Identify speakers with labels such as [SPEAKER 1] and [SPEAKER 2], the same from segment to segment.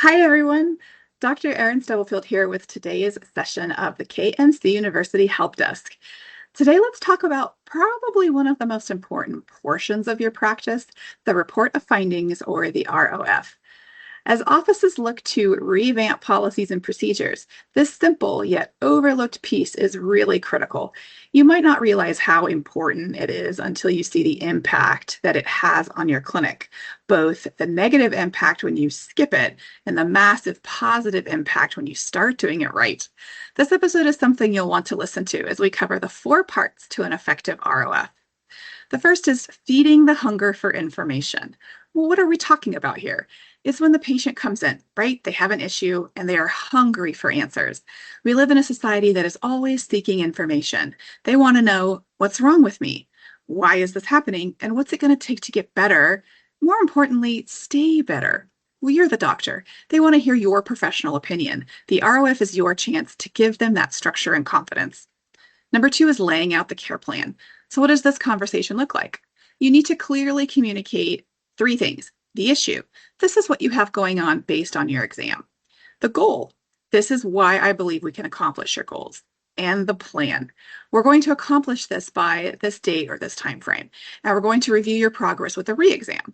[SPEAKER 1] Hi, everyone. Dr. Erin Stubblefield here with today's session of the KMC University Help Desk. Today, let's talk about probably one of the most important portions of your practice, the report of findings, or the ROF. As offices look to revamp policies and procedures, this simple yet overlooked piece is really critical. You might not realize how important it is until you see the impact that it has on your clinic, both the negative impact when you skip it and the massive positive impact when you start doing it right. This episode is something you'll want to listen to as we cover the 4 parts to an effective ROF. The first is feeding the hunger for information. Well, what are we talking about here? It's when the patient comes in, right? They have an issue and they are hungry for answers. We live in a society that is always seeking information. They want to know, what's wrong with me? Why is this happening? And what's it going to take to get better? More importantly, stay better. Well, you're the doctor. They want to hear your professional opinion. The ROF is your chance to give them that structure and confidence. Number 2 is laying out the care plan. So what does this conversation look like? You need to clearly communicate 3 things. The issue. This is what you have going on based on your exam. The goal. This is why I believe we can accomplish your goals. And the plan. We're going to accomplish this by this date or this time frame. And we're going to review your progress with a re-exam.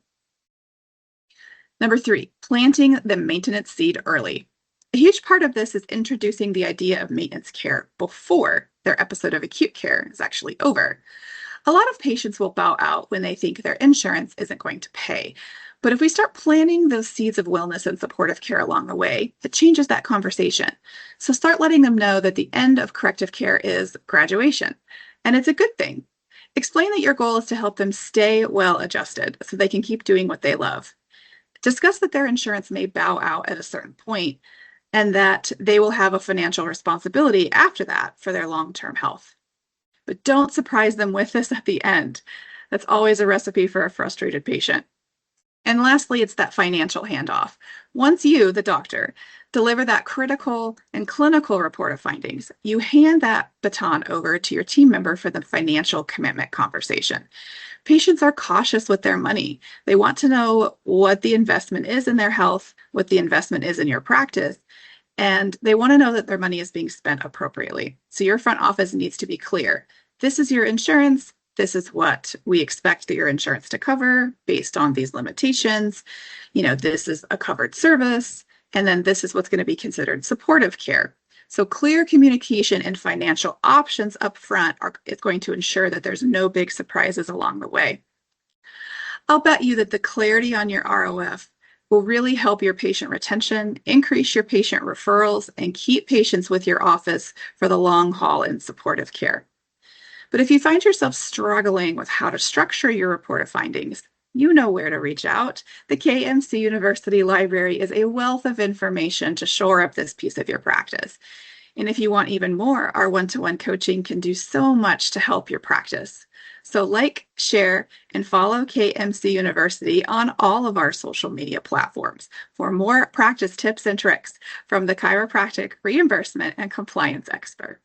[SPEAKER 1] Number 3, planting the maintenance seed early. A huge part of this is introducing the idea of maintenance care before their episode of acute care is actually over. A lot of patients will bow out when they think their insurance isn't going to pay. But if we start planting those seeds of wellness and supportive care along the way, it changes that conversation. So start letting them know that the end of corrective care is graduation, and it's a good thing. Explain that your goal is to help them stay well adjusted so they can keep doing what they love. Discuss that their insurance may bow out at a certain point and that they will have a financial responsibility after that for their long-term health. But don't surprise them with this at the end. That's always a recipe for a frustrated patient. And lastly, it's that financial handoff. Once you, the doctor, deliver that critical and clinical report of findings, you hand that baton over to your team member for the financial commitment conversation. Patients are cautious with their money. They want to know what the investment is in their health, what the investment is in your practice, and they want to know that their money is being spent appropriately. So your front office needs to be clear. This is your insurance. This is what we expect your insurance to cover based on these limitations. This is a covered service. And then this is what's going to be considered supportive care. So clear communication and financial options up front is going to ensure that there's no big surprises along the way. I'll bet you that the clarity on your ROF will really help your patient retention, increase your patient referrals, and keep patients with your office for the long haul in supportive care. But if you find yourself struggling with how to structure your report of findings, you know where to reach out. The KMC University Library is a wealth of information to shore up this piece of your practice. And if you want even more, our one-to-one coaching can do so much to help your practice. So like, share, and follow KMC University on all of our social media platforms for more practice tips and tricks from the chiropractic, reimbursement, and compliance experts.